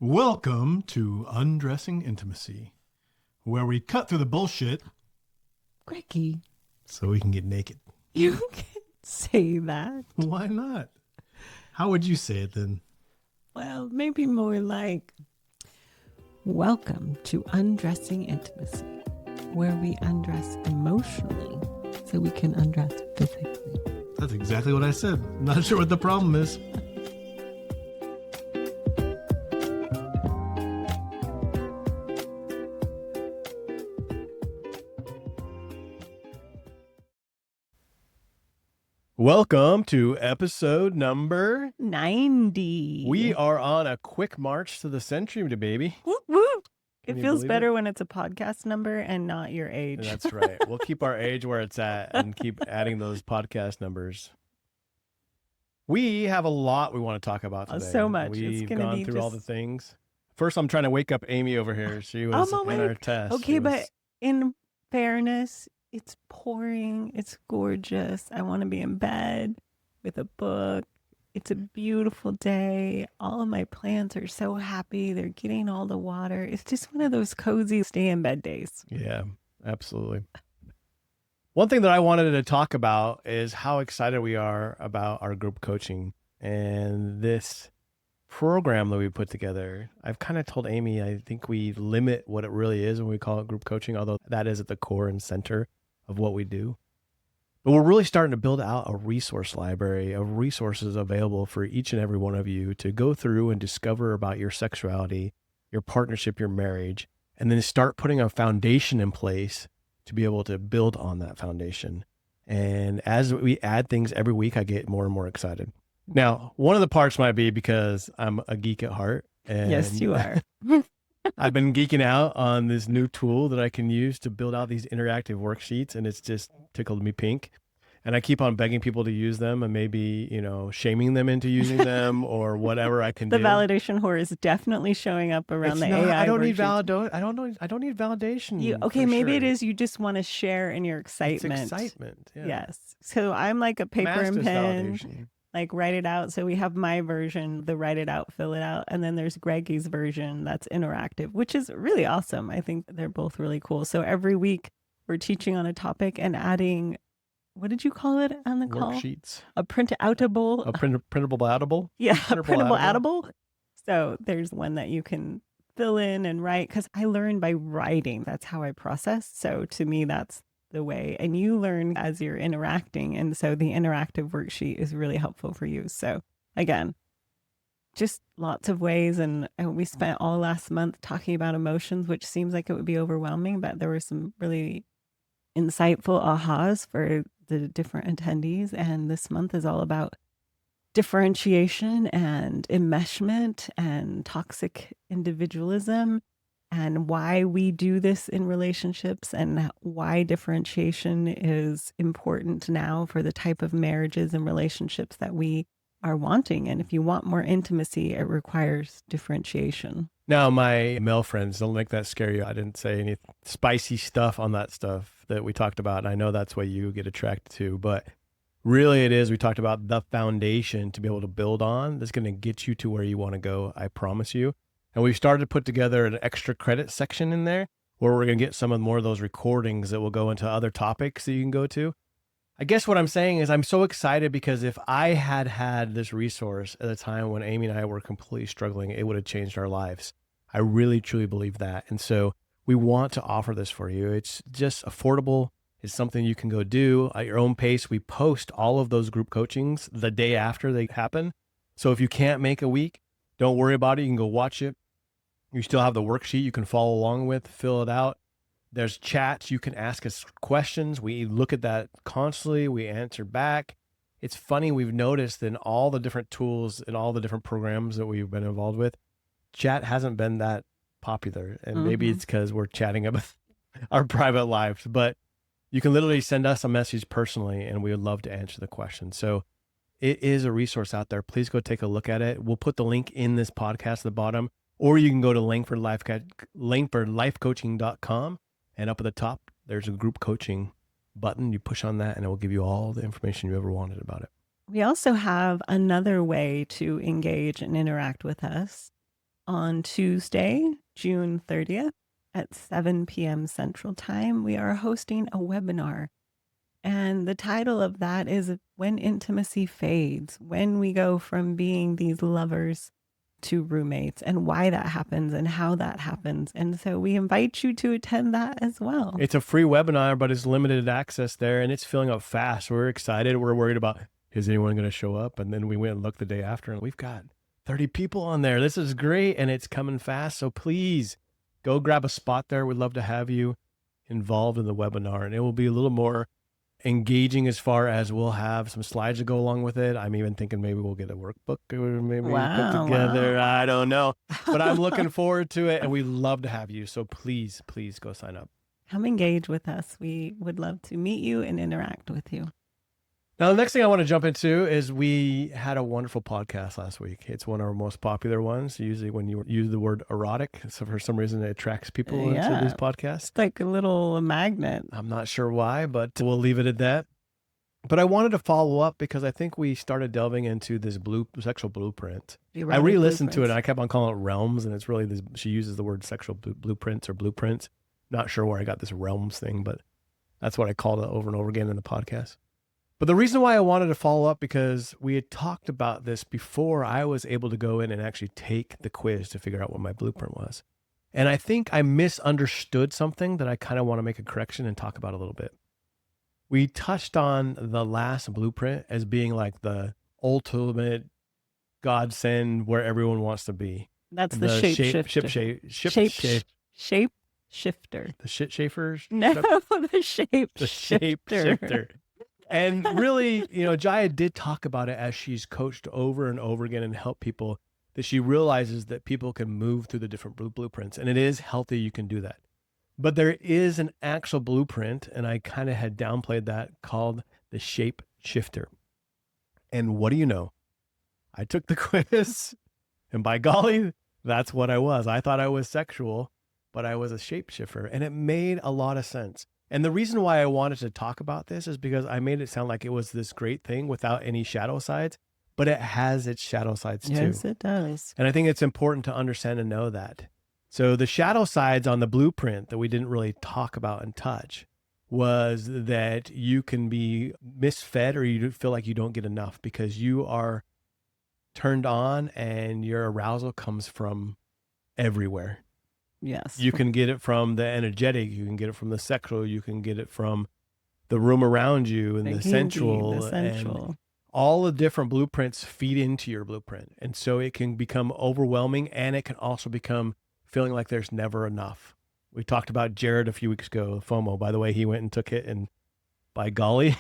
Welcome to Undressing Intimacy, where we cut through the bullshit Greggy, so we can get naked. you can't say that. Why not? How would you say it then? Well, maybe more like, welcome to Undressing Intimacy, where we undress emotionally so we can undress physically. That's exactly what I said. Not sure what the problem is. Welcome to episode number 90. We are on a quick march to the century, baby. Whoop, whoop. Can It you feels believe better it? when it's a podcast number and not your age. That's right. We'll keep our age where it's at and keep adding those podcast numbers. We have a lot we want to talk about today. So much. We've gonna gone be through all the things. First, I'm trying to wake up Amy over here. She was in our test. Okay, but in fairness, it's pouring. It's gorgeous. I want to be in bed with a book. It's a beautiful day. All of my plants are so happy. They're getting all the water. It's just one of those cozy stay in bed days. Yeah, absolutely. One thing that I wanted to talk about is how excited we are about our group coaching and this program that we put together. I've kind of told Amy, I think we limit what it really is when we call it group coaching, although that is at the core and center of what we do. But we're really starting to build out a resource library of resources available for each and every one of you to go through and discover about your sexuality, your partnership, your marriage, and then start putting a foundation in place to be able to build on that foundation. And as we add things every week, I get more and more excited. Now, one of the parts might be because I'm a geek at heart. And Yes, you are. I've been geeking out on this new tool that I can use to build out these interactive worksheets, and it's just tickled me pink. And I keep on begging people to use them and maybe, shaming them into using them or whatever I can The do. validation whore is definitely showing up around the AI. I don't need worksheets. I don't need validation. Okay, for maybe sure. it is you just want to share in your excitement. It's excitement. Yeah. Yes. So I'm like a paper and Master's pen. validation. Like write it out. So we have my version, the write it out, fill it out. And then there's Greggy's version that's interactive, which is really awesome. I think they're both really cool. So every week we're teaching on a topic and adding, what did you call it on the call? Worksheets. A print-outable. A printable outable. Yeah, a printable printable outable. outable. So there's one that you can fill in and write because I learn by writing. That's how I process. So to me, that's the way. And you learn as you're interacting. And so the interactive worksheet is really helpful for you. So again, just lots of ways. And we spent all last month talking about emotions, which seems like it would be overwhelming, but there were some really insightful ahas for the different attendees. And this month is all about differentiation and enmeshment and toxic individualism and why we do this in relationships and why differentiation is important now for the type of marriages and relationships that we are wanting. And if you want more intimacy, it requires differentiation. Now, my male friends, don't make that scare you. I didn't say any spicy stuff on that stuff that we talked about. And I know that's what you get attracted to, but really it is. We talked about the foundation to be able to build on that's going to get you to where you want to go. I promise you. And we've started to put together an extra credit section in there where we're going to get some of more of those recordings that will go into other topics that you can go to. I guess what I'm saying is I'm so excited because if I had had this resource at a time when Amy and I were completely struggling, it would have changed our lives. I really, truly believe that. And so we want to offer this for you. It's just affordable. It's something you can go do at your own pace. We post all of those group coachings the day after they happen. So if you can't make a week, don't worry about it. You can go watch it. You still have the worksheet you can follow along with, fill it out. There's chats. You can ask us questions. We look at that constantly. We answer back. It's funny. We've noticed in all the different tools and all the different programs that we've been involved with, chat hasn't been that popular. And maybe it's because we're chatting about our private lives, but you can literally send us a message personally and we would love to answer the question. So it is a resource out there. Please go take a look at it. We'll put the link in this podcast at the bottom, or you can go to langfordlifecoaching.com. And up at the top, there's a group coaching button. You push on that and it will give you all the information you ever wanted about it. We also have another way to engage and interact with us. On Tuesday, June 30th at 7 p.m. Central Time, we are hosting a webinar. And the title of that is When Intimacy Fades, when we go from being these lovers to roommates, and why that happens and how that happens. And so we invite you to attend that as well. It's a free webinar, but it's limited access there, and it's filling up fast. We're excited. We're worried about, is anyone going to show up? And then we went and looked the day after, and we've got 30 people on there. This is great, and it's coming fast. So please go grab a spot there. We'd love to have you involved in the webinar, and it will be a little more engaging as far as we'll have some slides to go along with it. I'm even thinking maybe we'll get a workbook or maybe put together. Wow. I don't know, but I'm looking forward to it, and we'd love to have you. So please go sign up. Come engage with us. We would love to meet you and interact with you. Now, the next thing I want to jump into is we had a wonderful podcast last week. It's one of our most popular ones. Usually when you use the word erotic, so for some reason it attracts people into these podcasts. It's like a little magnet. I'm not sure why, but we'll leave it at that. But I wanted to follow up because I think we started delving into this sexual blueprint. I re-listened to it and I kept on calling it realms, and it's really this, she uses the word sexual blueprints or blueprints. Not sure where I got this realms thing, but that's what I called it over and over again in the podcast. But the reason why I wanted to follow up, because we had talked about this before I was able to go in and actually take the quiz to figure out what my blueprint was. And I think I misunderstood something that I kind of want to make a correction and talk about a little bit. We touched on the last blueprint as being like the ultimate godsend where everyone wants to be. That's the shape shifter. The shit shafers? No, the shape shifter. And really, Jaya did talk about it as she's coached over and over again and helped people, that she realizes that people can move through the different blueprints, and it is healthy. You can do that. But there is an actual blueprint, and I kind of had downplayed that, called the shape shifter. And what do you know? I took the quiz, and by golly, that's what I was. I thought I was sexual, but I was a shapeshifter, and it made a lot of sense. And the reason why I wanted to talk about this is because I made it sound like it was this great thing without any shadow sides, but it has its shadow sides too. Yes, it does. And I think it's important to understand and know that. So the shadow sides on the blueprint that we didn't really talk about and touch was that you can be misfed, or you feel like you don't get enough because you are turned on and your arousal comes from everywhere. Yes. You can get it from the energetic, you can get it from the sexual, you can get it from the room around you and the sensual. And all the different blueprints feed into your blueprint. And so it can become overwhelming, and it can also become feeling like there's never enough. We talked about Jared a few weeks ago, FOMO. By the way, he went and took it, and by golly,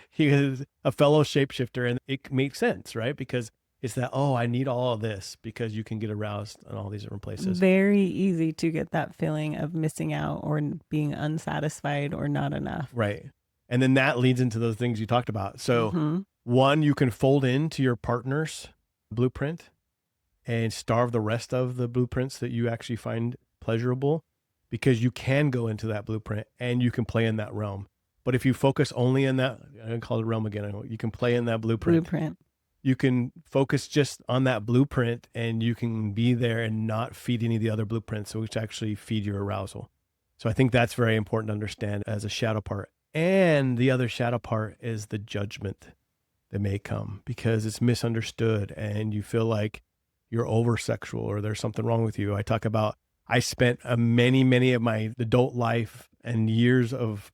he is a fellow shapeshifter, and it makes sense, right? Because it's that, I need all of this, because you can get aroused in all these different places. Very easy to get that feeling of missing out or being unsatisfied or not enough. Right. And then that leads into those things you talked about. So one, you can fold into your partner's blueprint and starve the rest of the blueprints that you actually find pleasurable, because you can go into that blueprint and you can play in that realm. But if you focus only in that, I'm going to call it realm again, you can play in that blueprint. You can focus just on that blueprint, and you can be there and not feed any of the other blueprints, which actually feed your arousal. So I think that's very important to understand as a shadow part. And the other shadow part is the judgment that may come because it's misunderstood and you feel like you're over sexual or there's something wrong with you. I talk about, I spent many of my adult life and years of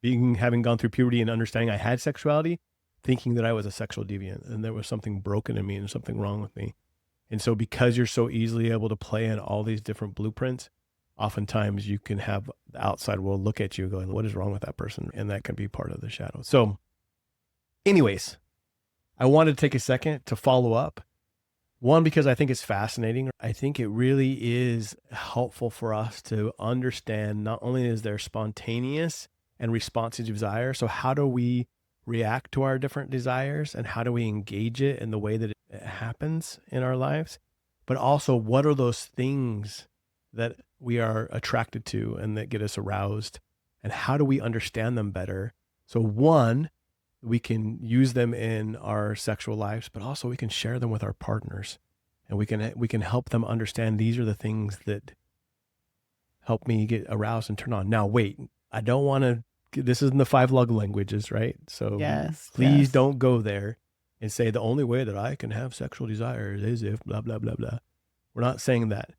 having gone through puberty and understanding I had sexuality, thinking that I was a sexual deviant and there was something broken in me and something wrong with me. And so because you're so easily able to play in all these different blueprints, oftentimes you can have the outside world look at you going, what is wrong with that person? And that can be part of the shadow. So anyways, I wanted to take a second to follow up. One, because I think it's fascinating. I think it really is helpful for us to understand not only is there spontaneous and responsive desire, so how do we react to our different desires and how do we engage it in the way that it happens in our lives, but also what are those things that we are attracted to and that get us aroused, and how do we understand them better? So one, we can use them in our sexual lives, but also we can share them with our partners And we can help them understand these are the things that help me get aroused and turn on. Now, wait, I don't want to, this isn't the 5 love languages, right? So Yes, please yes. don't go there and say the only way that I can have sexual desires is if blah, blah, blah, blah. We're not saying that.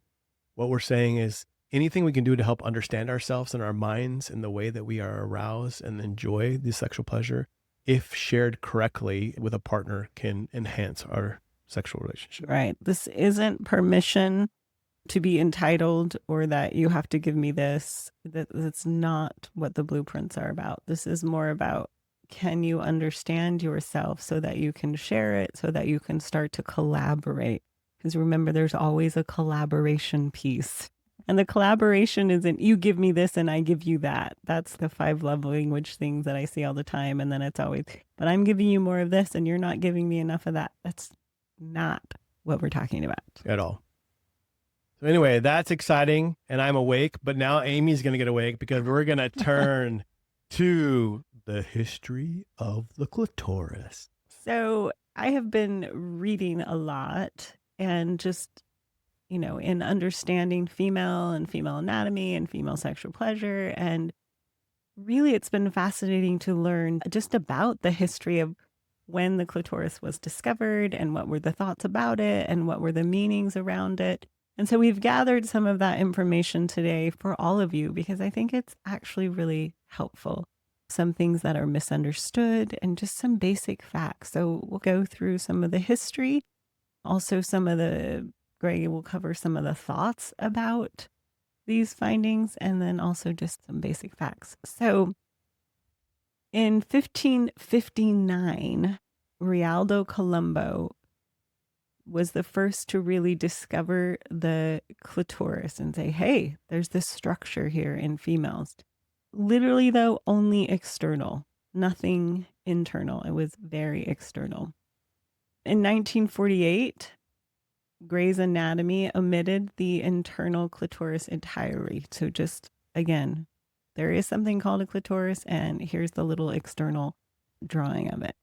What we're saying is anything we can do to help understand ourselves and our minds and the way that we are aroused and enjoy the sexual pleasure, if shared correctly with a partner, can enhance our sexual relationship. Right. This isn't permission to be entitled or that you have to give me this. That's not what the blueprints are about. This is more about, can you understand yourself so that you can share it, so that you can start to collaborate? Because remember, there's always a collaboration piece. And the collaboration isn't you give me this and I give you that. That's the 5 love language things that I see all the time. And then it's always, but I'm giving you more of this and you're not giving me enough of that. That's not what we're talking about At all. So anyway, that's exciting, and I'm awake, but now Amy's going to get awake because we're going to turn to the history of the clitoris. So I have been reading a lot and just, in understanding female and female anatomy and female sexual pleasure. And really, it's been fascinating to learn just about the history of when the clitoris was discovered and what were the thoughts about it and what were the meanings around it. And so we've gathered some of that information today for all of you because I think it's actually really helpful. Some things that are misunderstood and just some basic facts. So we'll go through some of the history, also Greg will cover some of the thoughts about these findings, and then also just some basic facts. So in 1559, Rialdo Colombo was the first to really discover the clitoris and say, hey, there's this structure here in females. Literally, though, only external, nothing internal. It was very external. In 1948, Grey's Anatomy omitted the internal clitoris entirely. So just, again, there is something called a clitoris, and here's the little external drawing of it.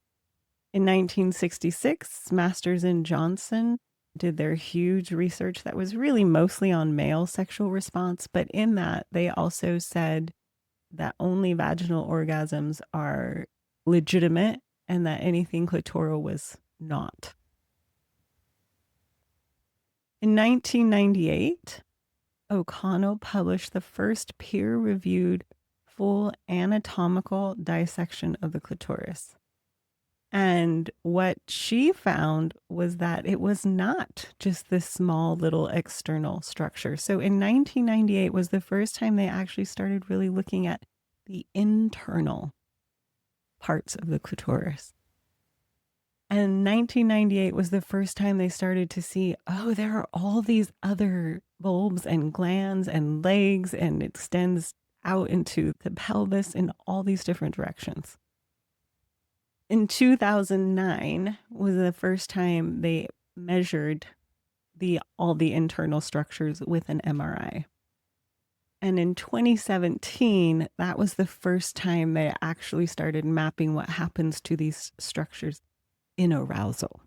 In 1966, Masters and Johnson did their huge research that was really mostly on male sexual response, but in that, they also said that only vaginal orgasms are legitimate and that anything clitoral was not. In 1998, O'Connell published the first peer-reviewed full anatomical dissection of the clitoris. And what she found was that it was not just this small little external structure. So in 1998 was the first time they actually started really looking at the internal parts of the clitoris. And 1998 was the first time they started to see, oh, there are all these other bulbs and glands and legs, and it extends out into the pelvis in all these different directions. In 2009 was the first time they measured all the internal structures with an MRI. And in 2017, that was the first time they actually started mapping what happens to these structures in arousal.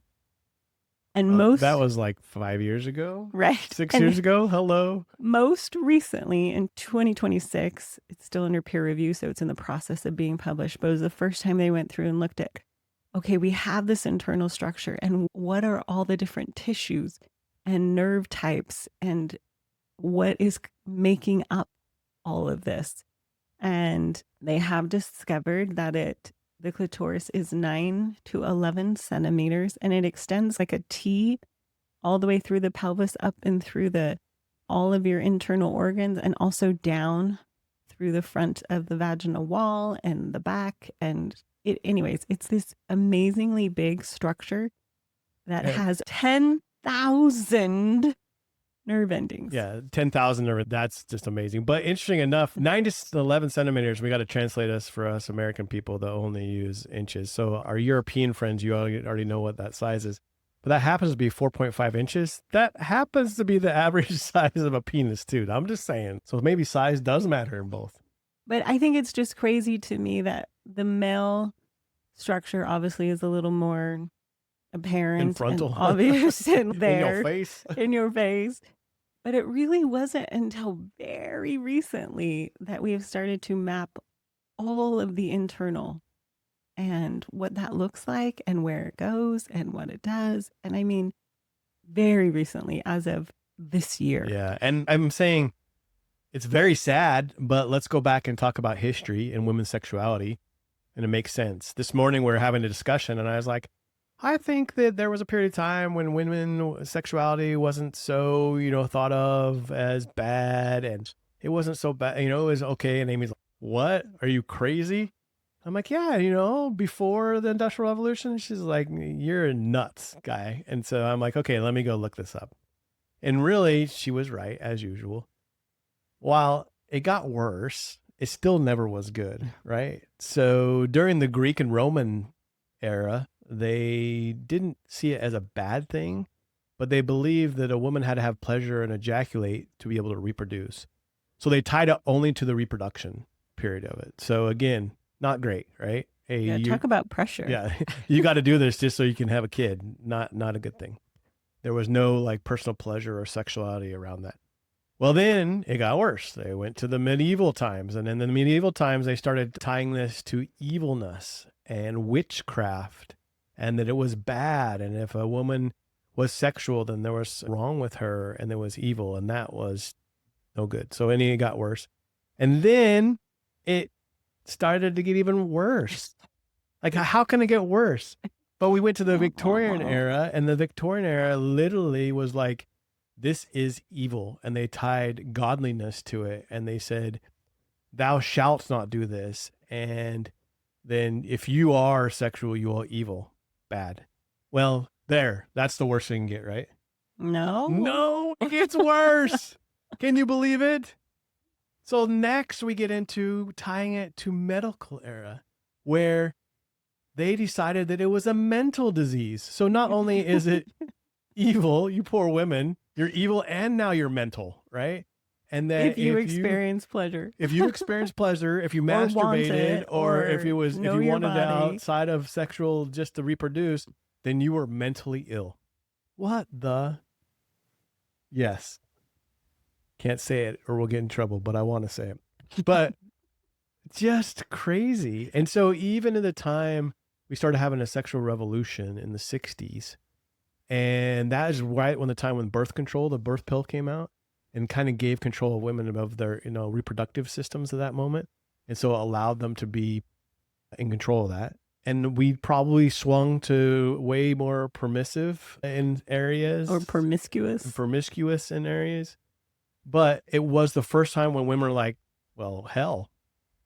And that was like 5 years ago, right, 6 years ago. Hello. Most recently, in 2026, it's still under peer review, so it's in the process of being published. But it was the first time they went through and looked at, okay, we have this internal structure, and what are all the different tissues and nerve types, and what is making up all of this? And they have discovered that the clitoris is 9 to 11 centimeters, and it extends like a T all the way through the pelvis, up and through all of your internal organs, and also down through the front of the vaginal wall and the back. And it's this amazingly big structure that has 10,000 nerve endings. Yeah, 10,000 nerve. That's just amazing. But interesting enough, 9 to 11 centimeters, we got to translate us for us American people that only use inches. So our European friends, you already know what that size is. But that happens to be 4.5 inches. That happens to be the average size of a penis, too. I'm just saying. So maybe size does matter in both. But I think it's just crazy to me that the male structure obviously is a little more In apparent and frontal. obvious and In your there face. in your face. But it really wasn't until very recently that we have started to map all of the internal and what that looks like and where it goes and what it does. And I mean, very recently, as of this year. Yeah. And I'm saying it's very sad, but let's go back and talk about history and women's sexuality. And it makes sense. This morning we were having a discussion, and I was like, I think that there was a period of time when women sexuality wasn't so, thought of as bad, and it wasn't so bad, it was okay. And Amy's like, what? Are you crazy? I'm like, yeah, before the Industrial Revolution. She's like, you're nuts, guy. And so I'm like, okay, let me go look this up. And really, she was right, as usual. While it got worse, it still never was good, right? So during the Greek and Roman era, they didn't see it as a bad thing, but they believed that a woman had to have pleasure and ejaculate to be able to reproduce. So they tied it only to the reproduction period of it. So again, not great, right? Hey, Yeah, talk about pressure. Yeah, you got to do this just so you can have a kid. Not a good thing. There was no like personal pleasure or sexuality around that. Well, then it got worse. They went to the medieval times, and in the medieval times, they started tying this to evilness and witchcraft, and that it was bad. And if a woman was sexual, then there was wrong with her, and there was evil, and that was no good. So it got worse. And then it started to get even worse. Like, how can it get worse? But we went to the Victorian era, and the Victorian era literally was like, this is evil. And they tied godliness to it. And they said, thou shalt not do this. And then if you are sexual, you are evil, bad. Well, that's the worst thing you can get, right? No, it gets worse. Can you believe it? So next we get into tying it to medical era, where they decided that it was a mental disease. So not only is it evil, you poor women, you're evil, and now you're mental, right? And then if you experience pleasure, if you masturbated, or if you wanted it outside of sexual just to reproduce, then you were mentally ill. What the? Yes. Can't say it or we'll get in trouble, but I want to say it. But just crazy. And so even in the time we started having a sexual revolution in the 60s, and that is right when the birth control, the birth pill came out and kind of gave control of women of their, reproductive systems at that moment. And so it allowed them to be in control of that. And we probably swung to way more permissive in areas. Or promiscuous in areas. But it was the first time when women were like, well, hell,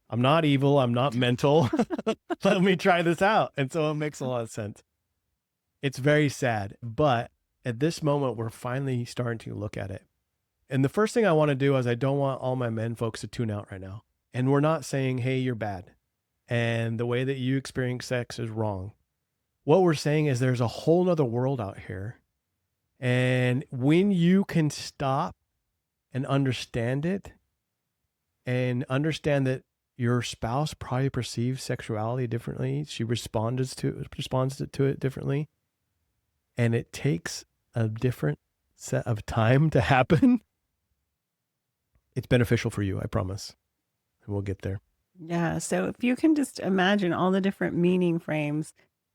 I'm not evil. I'm not mental. Let me try this out. And so it makes a lot of sense. It's very sad. But at this moment, we're finally starting to look at it. And the first thing I want to do is I don't want all my men folks to tune out right now. And we're not saying, hey, you're bad, and the way that you experience sex is wrong. What we're saying is there's a whole nother world out here. And when you can stop and understand it, and understand that your spouse probably perceives sexuality differently, she responds to it differently, and it takes a different set of time to happen, it's beneficial for you, I promise. And we'll get there. Yeah. So if you can just imagine all the different meaning frames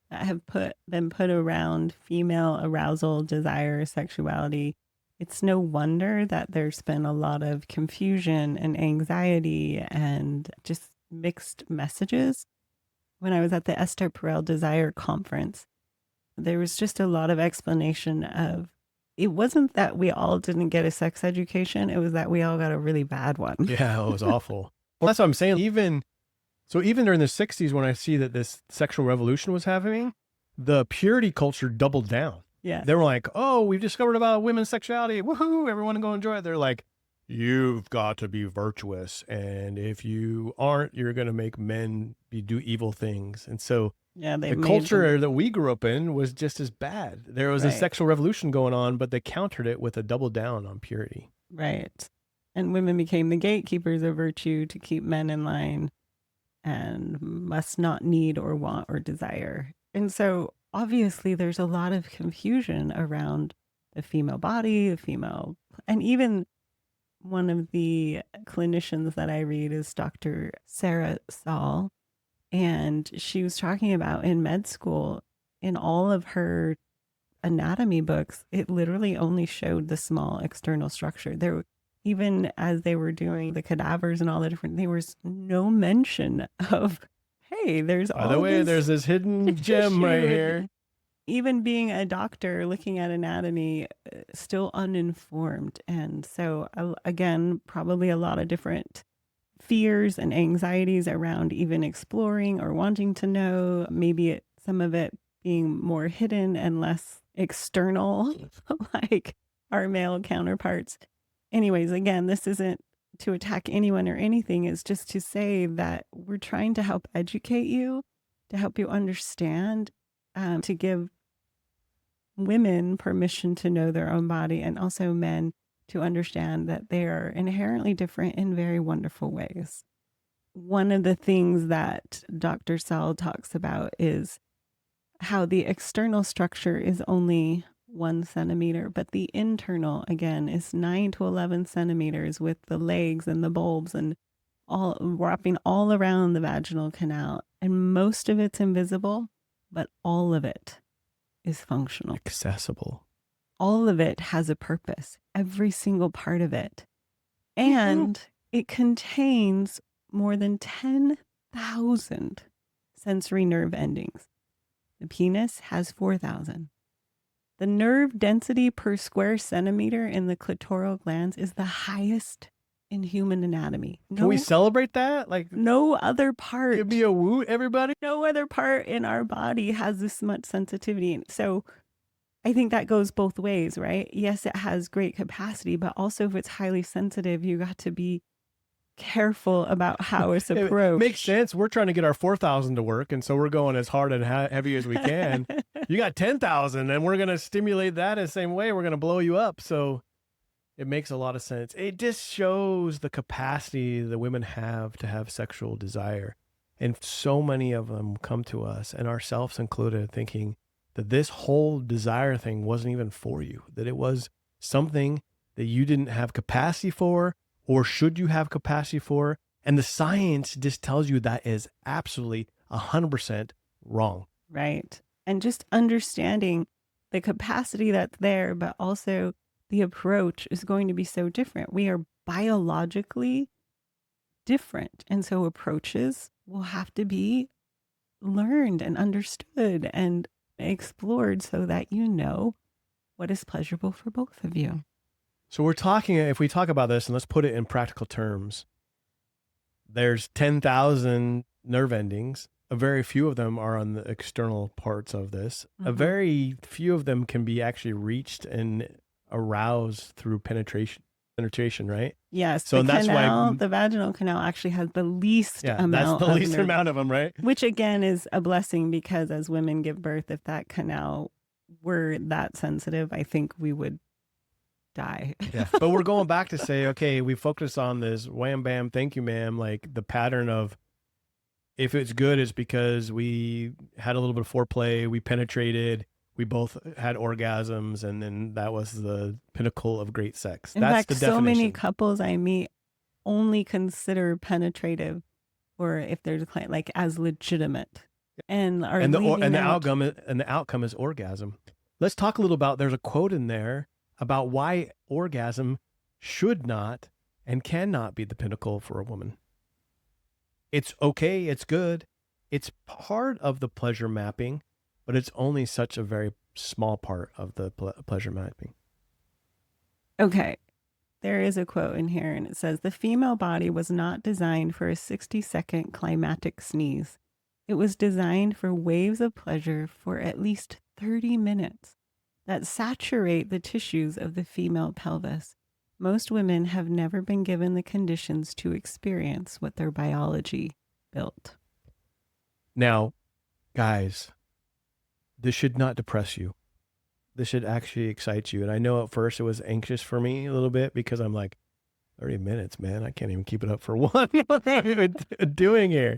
that have been put around female arousal, desire, sexuality, it's no wonder that there's been a lot of confusion and anxiety and just mixed messages. When I was at the Esther Perel Desire Conference, there was just a lot of explanation of, it wasn't that we all didn't get a sex education, it was that we all got a really bad one. Yeah, it was awful. Well, that's what I'm saying. Even during the 60s, when I see that this sexual revolution was happening, the purity culture doubled down. Yeah. They were like, oh, we've discovered about women's sexuality. Woohoo, everyone go enjoy it. They're like, you've got to be virtuous. And if you aren't, you're going to make men do evil things. And so the culture that we grew up in was just as bad. There was a sexual revolution going on, but they countered it with a double down on purity. Right. And women became the gatekeepers of virtue to keep men in line and must not need or want or desire. And so obviously there's a lot of confusion around the female body, the female, and even one of the clinicians that I read is Dr. Sarah Saul. And she was talking about in med school, in all of her anatomy books, it literally only showed the small external structure. There, even as they were doing the cadavers and all the different, there was no mention of, hey, there's By the all way, this there's this hidden gem right here. even being a doctor looking at anatomy, still uninformed. And so, again, probably a lot of different fears and anxieties around even exploring or wanting to know. Maybe some of it being more hidden and less external, like our male counterparts. Anyways, again, this isn't to attack anyone or anything. It's just to say that we're trying to help educate you, to help you understand, to give women permission to know their own body, and also men to understand that they are inherently different in very wonderful ways. One of the things that Dr. Saul talks about is how the external structure is only 1 centimeter, but the internal, again, is 9 to 11 centimeters with the legs and the bulbs and all wrapping all around the vaginal canal. And most of it's invisible, but all of it is functional. Accessible. All of it has a purpose, every single part of it. And it contains more than 10,000 sensory nerve endings. The penis has 4,000. The nerve density per square centimeter in the clitoral glands is the highest in human anatomy. Can we celebrate that? Like, no other part. give me a woot, everybody. No other part in our body has this much sensitivity. So I think that goes both ways, right? Yes, it has great capacity, but also if it's highly sensitive, you got to be careful about how it's approached. It makes sense. We're trying to get our 4,000 to work, and so we're going as hard and heavy as we can. You got 10,000, and we're going to stimulate that in the same way. We're going to blow you up. So it makes a lot of sense. It just shows the capacity that women have to have sexual desire. And so many of them come to us, and ourselves included, thinking that this whole desire thing wasn't even for you, that it was something that you didn't have capacity for, or should you have capacity for. And the science just tells you that is absolutely 100% wrong. Right. And just understanding the capacity that's there, but also the approach is going to be so different. We are biologically different. And so approaches will have to be learned and understood and explored so that you know what is pleasurable for both of you. So we're talking, if we talk about this and let's put it in practical terms, there's 10,000 nerve endings. A very few of them are on the external parts of this. A very few of them can be actually reached and aroused through penetration, right? Yes. So that's why the vaginal canal actually has the least amount. That's the least amount of them, right? Which again is a blessing, because as women give birth, if that canal were that sensitive, I think we would die. Yeah. But we're going back to say, okay, we focus on this wham, bam, thank you, ma'am. Like the pattern of, if it's good, it's because we had a little bit of foreplay, we penetrated, we both had orgasms, and then that was the pinnacle of great sex. In That's fact, the definition. so many couples I meet only consider penetrative, or if there's a client, like as legitimate, and the outcome is orgasm. Let's talk a little about. There's a quote in there about why orgasm should not and cannot be the pinnacle for a woman. It's okay, it's good, it's part of the pleasure mapping, but it's only such a very small part of the pleasure mapping. Okay, there is a quote in here, and it says, "The female body was not designed for a 60-second climactic sneeze. It was designed for waves of pleasure for at least 30 minutes that saturate the tissues of the female pelvis. Most women have never been given the conditions to experience what their biology built." Now, guys, this should not depress you. This should actually excite you. And I know at first it was anxious for me a little bit, because I'm like, 30 minutes, man. I can't even keep it up for one. What are you doing here?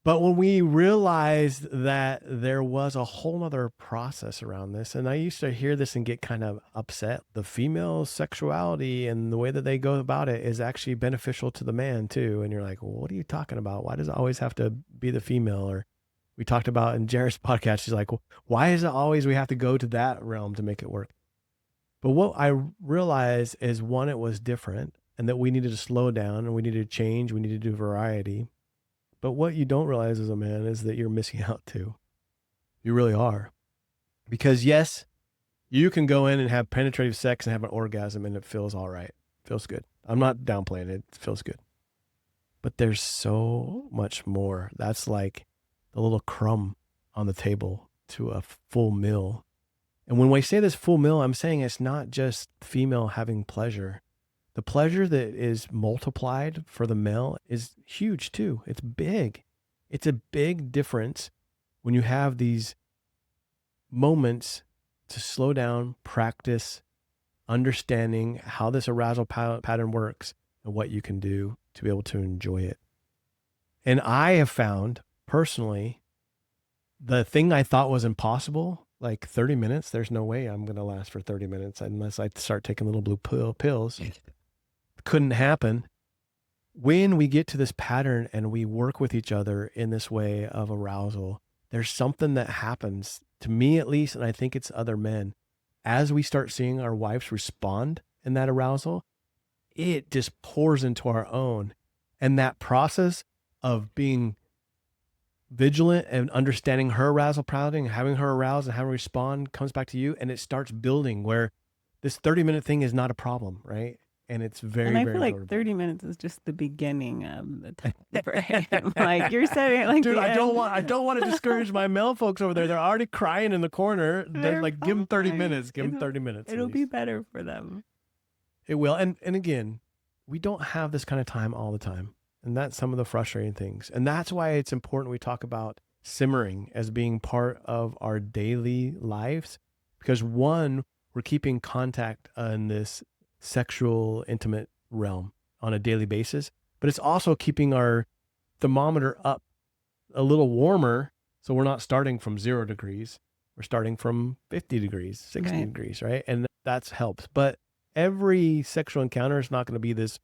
But when we realized that there was a whole other process around this, and I used to hear this and get kind of upset, the female sexuality and the way that they go about it is actually beneficial to the man too. And you're like, well, what are you talking about? Why does it always have to be the female? Or we talked about in Jared's podcast, she's like, well, why is it always we have to go to that realm to make it work? But what I realized is one, it was different and that we needed to slow down and we needed to change, we needed to do variety. But what you don't realize as a man is that you're missing out too. You really are. Because yes, you can go in and have penetrative sex and have an orgasm and it feels all right. Feels good. I'm not downplaying it. It feels good. But there's so much more. That's like the little crumb on the table to a full meal. And when we say this full meal, I'm saying it's not just female having pleasure. The pleasure that is multiplied for the male is huge too. It's big. It's a big difference when you have these moments to slow down, practice, understanding how this arousal pattern works and what you can do to be able to enjoy it. And I have found personally, the thing I thought was impossible, like 30 minutes, there's no way I'm going to last for 30 minutes unless I start taking little blue pills. Couldn't happen. When we get to this pattern and we work with each other in this way of arousal, there's something that happens to me at least, and I think it's other men. As we start seeing our wives respond in that arousal, it just pours into our own. And that process of being vigilant and understanding her arousal pattern, having her arouse and having her respond comes back to you, and it starts building where this 30-minute thing is not a problem, right? And it's very, And I very feel like enjoyable. 30 minutes is just the beginning of the time frame. Like you're setting it like Dude, the I don't end. want to discourage my male folks over there. They're already crying in the corner. They're They're like, give them 30 fine. minutes. Give them 30 minutes at It'll be least. better for them. It will. And again, we don't have this kind of time all the time. And that's some of the frustrating things. And that's why it's important we talk about simmering as being part of our daily lives. Because one, we're keeping contact in this sexual, intimate realm on a daily basis, but it's also keeping our thermometer up a little warmer. So we're not starting from 0 degrees. We're starting from 50 degrees, 60 Right. degrees, right? And that's helps. But every sexual encounter is not going to be this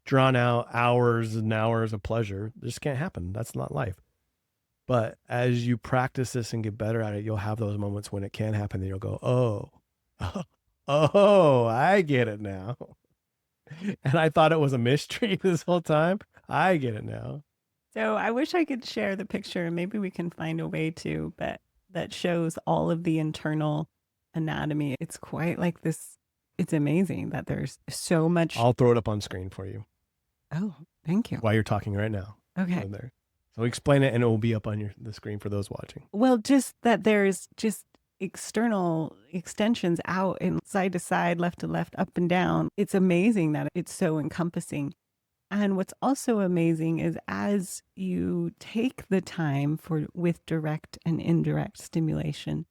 drawn out hours and hours of pleasure. It just can't happen. That's not life. But as you practice this and get better at it, you'll have those moments when it can happen and you'll go, oh, oh, I get it now. And I thought it was a mystery this whole time. I get it now. So I wish I could share the picture, and maybe we can find a way to, but that shows all of the internal anatomy. It's quite like this. It's amazing that there's so much. I'll throw it up on screen for you Oh, thank you. while you're talking right now. Okay. There. So explain it and it will be up on the screen for those watching. Well, just that there's just external extensions out and side to side, left to left, up and down. It's amazing that it's so encompassing. And what's also amazing is as you take the time with direct and indirect stimulation,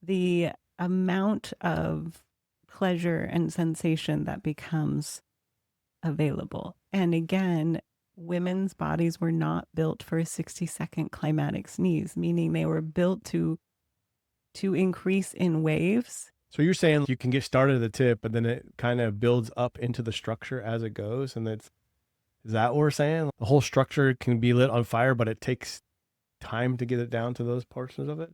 the amount of pleasure and sensation that becomes available. And again, women's bodies were not built for a 60-second climatic sneeze, meaning they were built to increase in waves. So you're saying you can get started at the tip, but then it kind of builds up into the structure as it goes. And is that what we're saying? The whole structure can be lit on fire, but it takes time to get it down to those portions of it?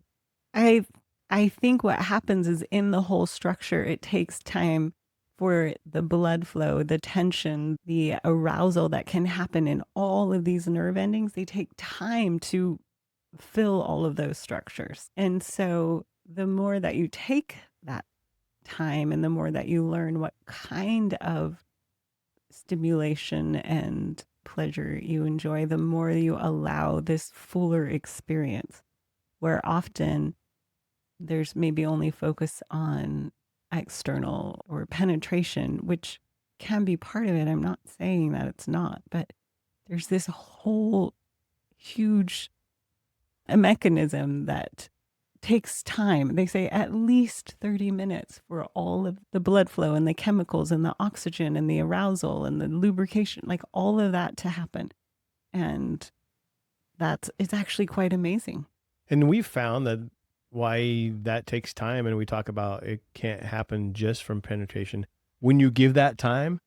I think what happens is in the whole structure, it takes time for the blood flow, the tension, the arousal that can happen in all of these nerve endings. They take time to fill all of those structures. And so the more that you take that time and the more that you learn what kind of stimulation and pleasure you enjoy, the more you allow this fuller experience, where often there's maybe only focus on external or penetration, which can be part of it. I'm not saying that it's not, but there's this whole huge mechanism that takes time. They say at least 30 minutes for all of the blood flow and the chemicals and the oxygen and the arousal and the lubrication, like all of that to happen. And it's actually quite amazing. And we found that why that takes time, and we talk about it can't happen just from penetration. When you give that time,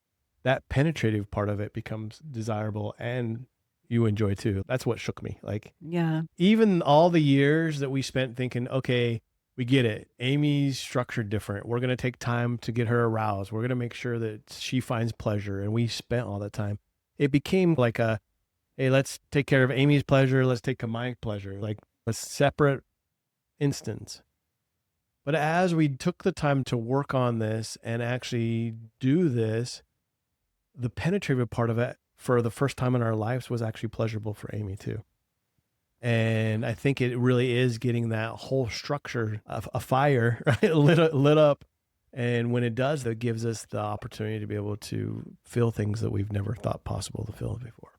that penetrative part of it becomes desirable and you enjoy too. That's what shook me. Like, Yeah. even all the years that we spent thinking, okay, we get it. Amy's structured different. We're going to take time to get her aroused. We're going to make sure that she finds pleasure. And we spent all that time. It became like a, hey, let's take care of Amy's pleasure. Let's take care of my pleasure. Like a separate instance. But as we took the time to work on this and actually do this, the penetrative part of it for the first time in our lives was actually pleasurable for Amy too. And I think it really is getting that whole structure of a fire, right, lit up. And when it does, that gives us the opportunity to be able to feel things that we've never thought possible to feel before.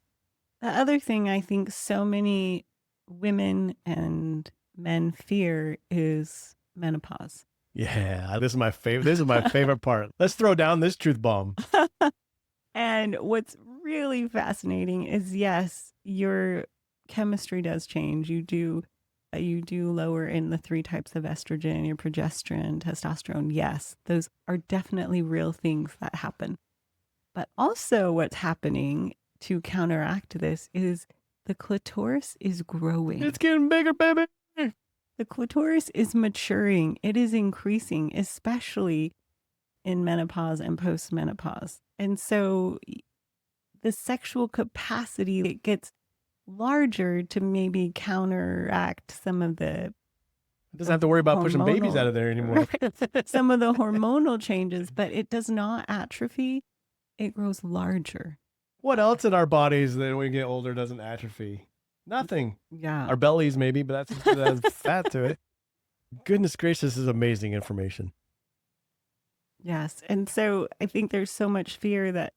The other thing I think so many women and men fear is menopause. Yeah, this is my favorite. This is my favorite part. Let's throw down this truth bomb. And what's really fascinating is, yes, your chemistry does change. You do lower in the 3 types of estrogen, your progesterone, testosterone. Yes, those are definitely real things that happen. But also what's happening to counteract this is the clitoris is growing. It's getting bigger, baby. The clitoris is maturing. It is increasing, especially in menopause and postmenopause. And so the sexual capacity, it gets larger to maybe counteract some of the It doesn't have to worry about pushing babies out of there anymore. some of the hormonal changes, but it does not atrophy. It grows larger. What else in our bodies that when we get older doesn't atrophy? Nothing. Yeah. Our bellies maybe, but that's fat to it. Goodness gracious, this is amazing information. Yes. And so I think there's so much fear that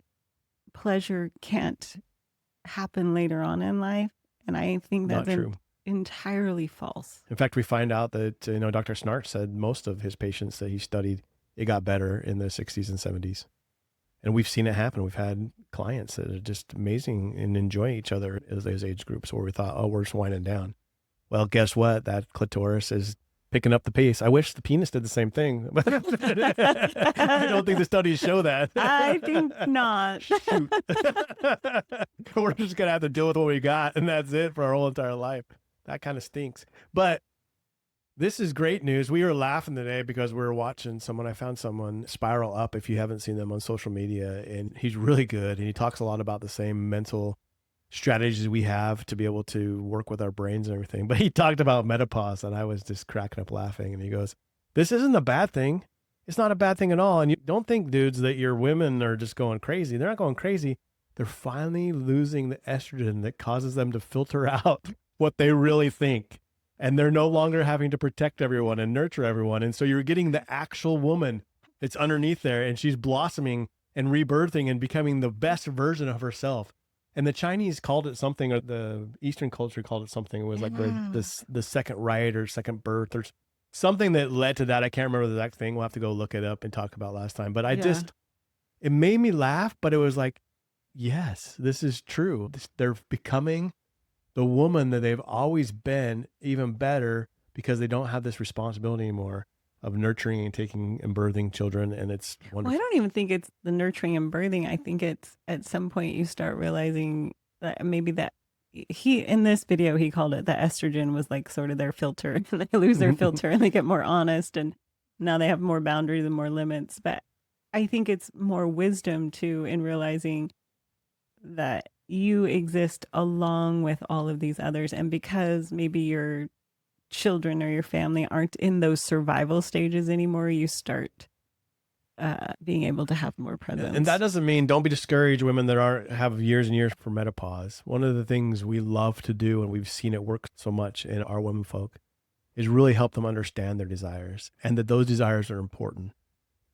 pleasure can't happen later on in life. And I think Not that's true. entirely false. In fact, we find out that, Dr. Snart said most of his patients that he studied, it got better in the 60s and 70s. And we've seen it happen. We've had clients that are just amazing and enjoy each other as those age groups where we thought, oh, we're just winding down. Well, guess what? That clitoris is picking up the pace. I wish the penis did the same thing, but I don't think the studies show that. I think not. Shoot. We're just going to have to deal with what we got, and that's it for our whole entire life. That kind of stinks. But this is great news. We were laughing today because we were watching someone. I found someone, Spiral Up, if you haven't seen them on social media, and he's really good. And he talks a lot about the same mental strategies we have to be able to work with our brains and everything. But he talked about menopause, and I was just cracking up laughing. And he goes, this isn't a bad thing. It's not a bad thing at all. And you don't think, dudes, that your women are just going crazy. They're not going crazy. They're finally losing the estrogen that causes them to filter out what they really think. And they're no longer having to protect everyone and nurture everyone. And so you're getting the actual woman that's underneath there, and she's blossoming and rebirthing and becoming the best version of herself. And the Chinese called it something, or the Eastern culture called it something. It was like the second right or second birth or something that led to that. I can't remember the exact thing. We'll have to go look it up and talk about last time. But it made me laugh, but it was like, yes, this is true. They're becoming the woman that they've always been, even better, because they don't have this responsibility anymore of nurturing and taking and birthing children. And it's wonderful. Well, I don't even think it's the nurturing and birthing. I think it's at some point you start realizing that maybe that in this video, he called it the estrogen was like sort of their filter. They lose their filter and they get more honest, and now they have more boundaries and more limits. But I think it's more wisdom too in realizing that you exist along with all of these others. And because maybe your children or your family aren't in those survival stages anymore, you start being able to have more presence. And that doesn't mean don't be discouraged, women that have years and years for menopause. One of the things we love to do, and we've seen it work so much in our women folk, is really help them understand their desires and that those desires are important.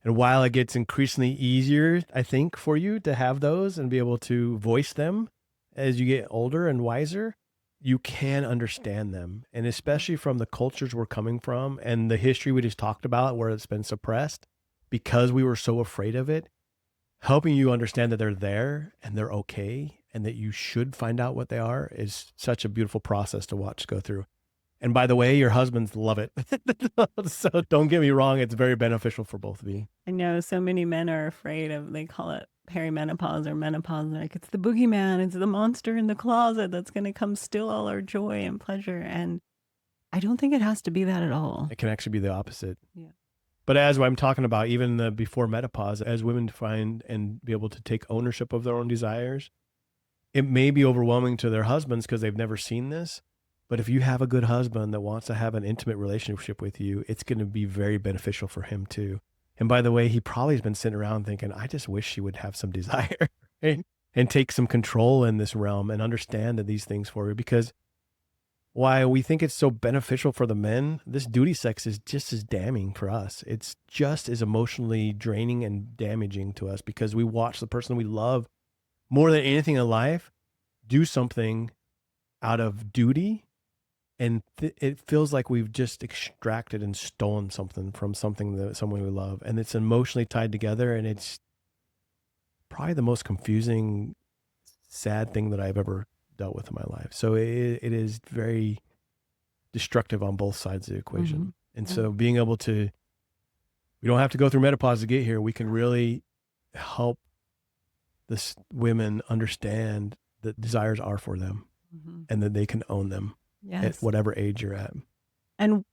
And while it gets increasingly easier, I think, for you to have those and be able to voice them as you get older and wiser, you can understand them. And especially from the cultures we're coming from and the history we just talked about where it's been suppressed because we were so afraid of it, helping you understand that they're there and they're okay and that you should find out what they are is such a beautiful process to watch go through. And by the way, your husbands love it. So don't get me wrong, it's very beneficial for both of you. I know so many men are afraid of, they call it perimenopause or menopause. Like, it's the boogeyman, it's the monster in the closet that's going to come steal all our joy and pleasure. And I don't think it has to be that at all. It can actually be the opposite. Yeah. But as I'm talking about, even the before menopause, as women find and be able to take ownership of their own desires, it may be overwhelming to their husbands because they've never seen this. But if you have a good husband that wants to have an intimate relationship with you, it's going to be very beneficial for him too. And by the way, he probably has been sitting around thinking, I just wish she would have some desire, right? And take some control in this realm and understand these things for you. Because while we think it's so beneficial for the men, this duty sex is just as damning for us. It's just as emotionally draining and damaging to us because we watch the person we love more than anything in life do something out of duty. And it feels like we've just extracted and stolen something from someone we love. And it's emotionally tied together. And it's probably the most confusing, sad thing that I've ever dealt with in my life. So it is very destructive on both sides of the equation. Mm-hmm. And so being able to, we don't have to go through menopause to get here. We can really help this women understand that desires are for them and that they can own them. Yes. At whatever age you're at. And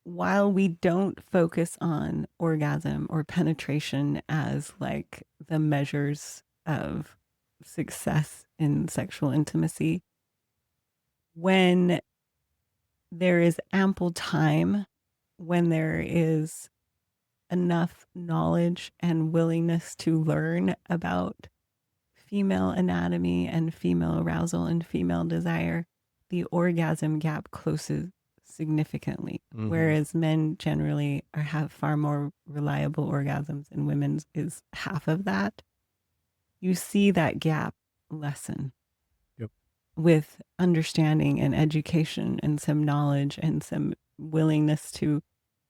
while we don't focus on orgasm or penetration as like the measures of success in sexual intimacy, when there is ample time, when there is enough knowledge and willingness to learn about female anatomy and female arousal and female desire, the orgasm gap closes significantly, whereas men generally have far more reliable orgasms and women's is half of that. You see that gap lessen with understanding and education and some knowledge and some willingness to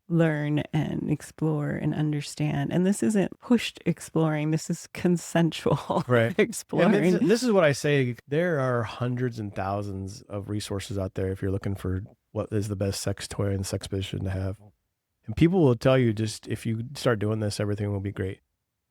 learn and explore and understand. And this isn't pushed exploring. This is consensual exploring. And this is what I say. There are hundreds and thousands of resources out there if you're looking for what is the best sex toy and sex position to have. And people will tell you, just if you start doing this, everything will be great.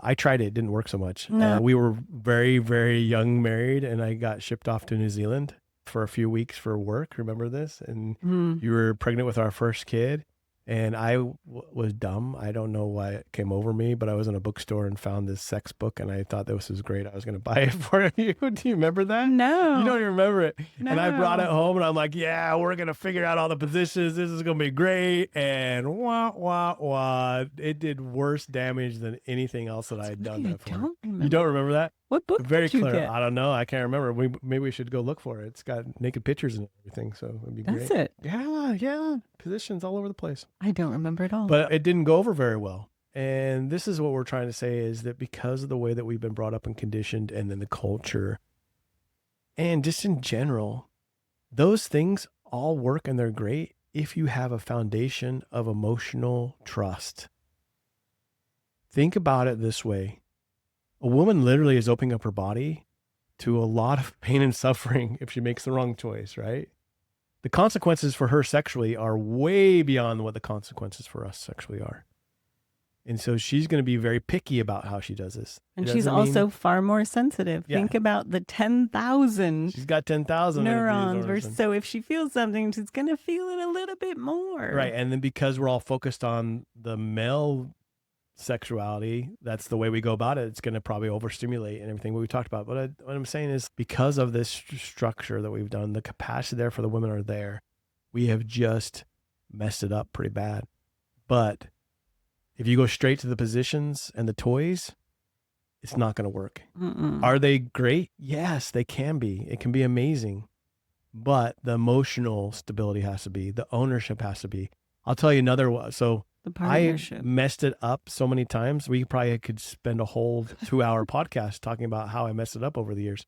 I tried it. It didn't work so much. No. We were very, very young married, and I got shipped off to New Zealand for a few weeks for work. Remember this? And you were pregnant with our first kid. And I was dumb. I don't know why it came over me, but I was in a bookstore and found this sex book, and I thought this was great. I was going to buy it for you. Do you remember that? No. You don't even remember it. No. And I brought it home, and I'm like, yeah, we're going to figure out all the positions. This is going to be great. And wah, wah, wah. It did worse damage than anything else that I had done that for. You don't remember that? What book Very did you clear. get? I don't know. I can't remember. Maybe we should go look for it. It's got naked pictures and everything, so it'd be great. That's it. Yeah. Positions all over the place. I don't remember at all. But it didn't go over very well. And this is what we're trying to say is that because of the way that we've been brought up and conditioned and then the culture and just in general, those things all work and they're great if you have a foundation of emotional trust. Think about it this way. A woman literally is opening up her body to a lot of pain and suffering if she makes the wrong choice, right? The consequences for her sexually are way beyond what the consequences for us sexually are. And so she's going to be very picky about how she does this. And she's also far more sensitive. Yeah. Think about the 10,000. She's got 10,000 neurons. So if she feels something, she's going to feel it a little bit more. Right. And then because we're all focused on the male sexuality, that's the way we go about it. It's going to probably overstimulate and everything we talked about. But what I'm saying is because of this structure that we've done, the capacity there for the women are there. We have just messed it up pretty bad. But if you go straight to the positions and the toys, it's not going to work. Are they great? Yes, they can be. It can be amazing. But the emotional stability has to be, the ownership has to be. I'll tell you another one. So I messed it up so many times. We probably could spend a whole 2-hour podcast talking about how I messed it up over the years.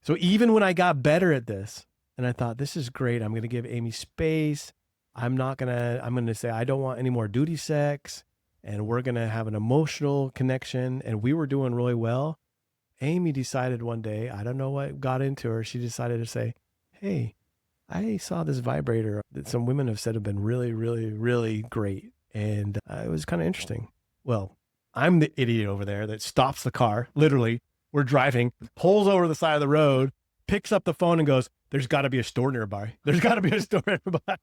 So even when I got better at this and I thought, this is great, I'm going to give Amy space. I'm going to say, I don't want any more duty sex and we're going to have an emotional connection. And we were doing really well. Amy decided one day, I don't know what got into her. She decided to say, hey, I saw this vibrator that some women have said have been really, really, really great. And it was kind of interesting. Well, I'm the idiot over there that stops the car. Literally, we're driving, pulls over the side of the road, picks up the phone and goes, there's got to be a store nearby. There's got to be a store nearby.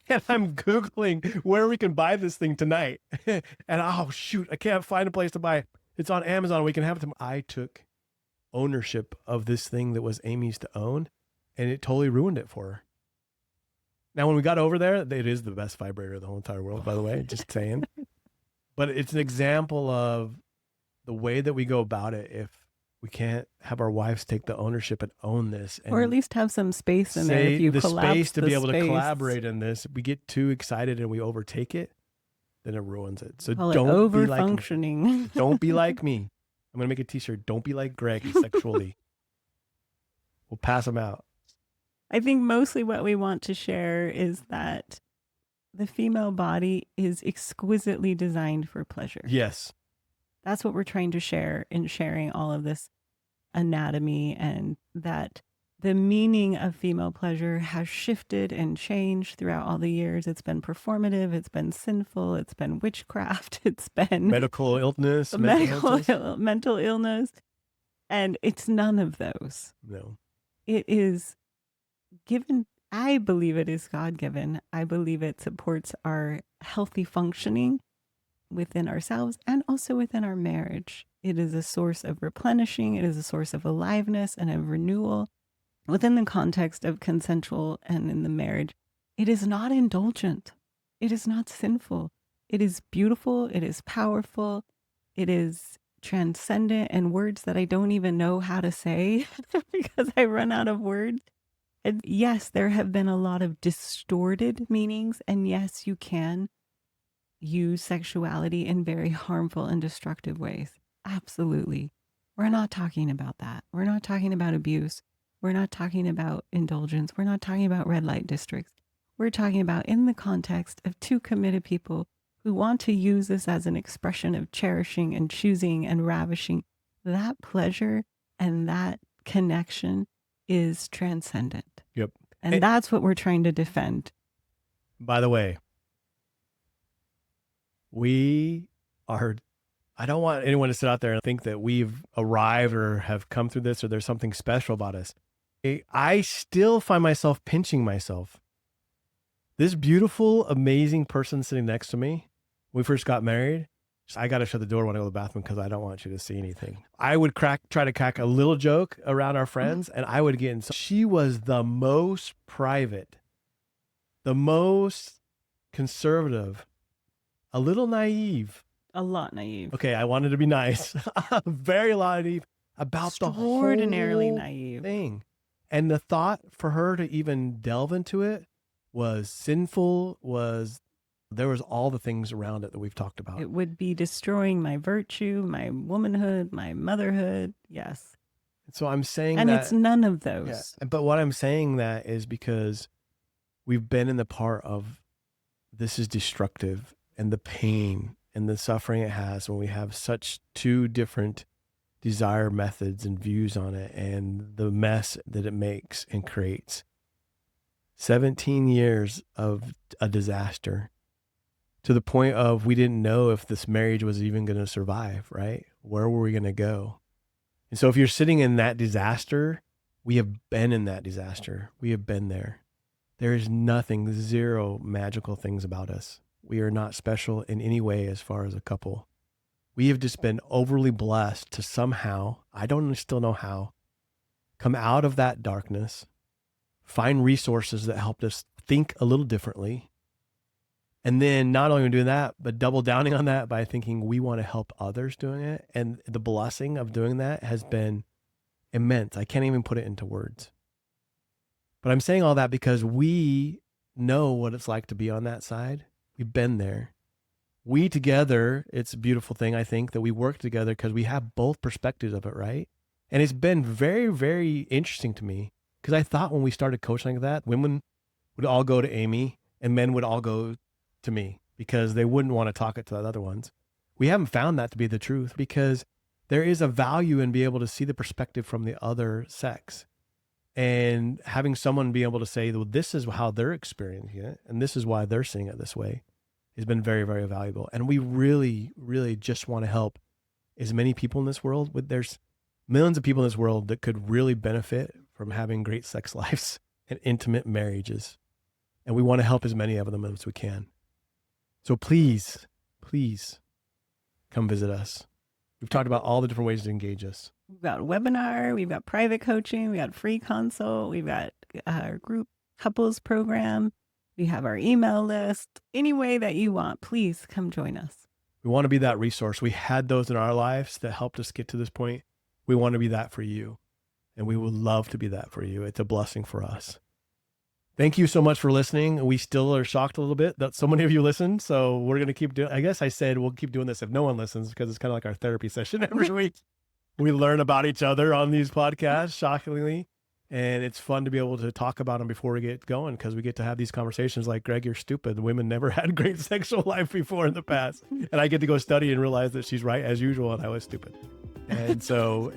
And I'm Googling where we can buy this thing tonight. And oh, shoot, I can't find a place to buy it. It's on Amazon. We can have it tomorrow. I took ownership of this thing that was Amy's to own, and it totally ruined it for her. Now, when we got over there, it is the best vibrator of the whole entire world, by the way, just saying. But it's an example of the way that we go about it if we can't have our wives take the ownership and own this. And or at least have some space in there if you the collapse space to the be able to space. collaborate in this. If we get too excited and we overtake it, then it ruins it. So Call it don't be like me. over-functioning. Don't be like me. I'm going to make a t-shirt. Don't be like Greg sexually. We'll pass them out. I think mostly what we want to share is that the female body is exquisitely designed for pleasure. Yes. That's what we're trying to share in sharing all of this anatomy, and that the meaning of female pleasure has shifted and changed throughout all the years. It's been performative, it's been sinful, it's been witchcraft, it's been medical illness, mental illness. And it's none of those. No. It is given, I believe it is God-given. I believe it supports our healthy functioning within ourselves and also within our marriage. It is a source of replenishing. It is a source of aliveness and of renewal within the context of consensual and in the marriage. It is not indulgent. It is not sinful. It is beautiful. It is powerful. It is transcendent, and words that I don't even know how to say because I run out of words. And yes, there have been a lot of distorted meanings, and yes, you can use sexuality in very harmful and destructive ways. Absolutely. We're not talking about that. We're not talking about abuse. We're not talking about indulgence. We're not talking about red light districts. We're talking about in the context of two committed people who want to use this as an expression of cherishing and choosing and ravishing. That pleasure and that connection is transcendent. Yep. And that's what we're trying to defend. By the way, I don't want anyone to sit out there and think that we've arrived or have come through this or there's something special about us. I still find myself pinching myself. This beautiful, amazing person sitting next to me, when we first got married, I got to shut the door when I go to the bathroom because I don't want you to see anything. I would try to crack a little joke around our friends, and I would get in. She was the most private, the most conservative, a little naive. A lot naive. Okay, I wanted to be nice. Very naive about the whole extraordinarily naive thing. And the thought for her to even delve into it was sinful, there was all the things around it that we've talked about. It would be destroying my virtue, my womanhood, my motherhood. Yes. So I'm saying and that. It's none of those. Yeah. But what I'm saying that is because we've been in the part of this is destructive, and the pain and the suffering it has when we have such two different desire methods and views on it, and the mess that it makes and creates. 17 years of a disaster, to the point of we didn't know if this marriage was even going to survive, right? Where were we going to go? And so if you're sitting in that disaster, we have been in that disaster. We have been there. There is nothing, zero magical things about us. We are not special in any way as far as a couple. We have just been overly blessed to somehow, I don't still know how, come out of that darkness, find resources that helped us think a little differently. And then not only doing that, but double downing on that by thinking we want to help others doing it. And the blessing of doing that has been immense. I can't even put it into words. But I'm saying all that because we know what it's like to be on that side. We've been there. We together, it's a beautiful thing, I think, that we work together because we have both perspectives of it, right? And it's been very, very interesting to me because I thought when we started coaching like that, women would all go to Amy and men would all go to me because they wouldn't want to talk it to the other ones. We haven't found that to be the truth because there is a value in being able to see the perspective from the other sex, and having someone be able to say, well, this is how they're experiencing it, and this is why they're seeing it this way, has been very, very valuable. And we really, really just want to help as many people in this world. There's millions of people in this world that could really benefit from having great sex lives and intimate marriages. And we want to help as many of them as we can. So please, please come visit us. We've talked about all the different ways to engage us. We've got a webinar, we've got private coaching, we got free consult, we've got our group couples program, we have our email list. Any way that you want, please come join us. We want to be that resource. We had those in our lives that helped us get to this point. We want to be that for you. And we would love to be that for you. It's a blessing for us. Thank you so much for listening. We still are shocked a little bit that so many of you listened. So we're going to keep doing, I guess I said we'll keep doing this if no one listens, because it's kind of like our therapy session every week. We learn about each other on these podcasts, shockingly. And it's fun to be able to talk about them before we get going, because we get to have these conversations like, Greg, you're stupid. Women never had great sexual life before in the past. And I get to go study and realize that she's right as usual and I was stupid. And so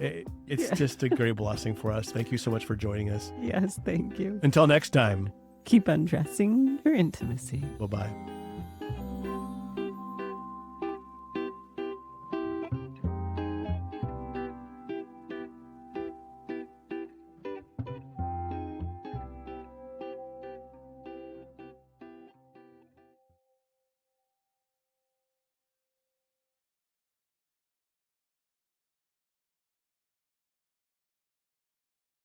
it's just a great blessing for us. Thank you so much for joining us. Yes, thank you. Until next time. Keep undressing your intimacy. Bye-bye.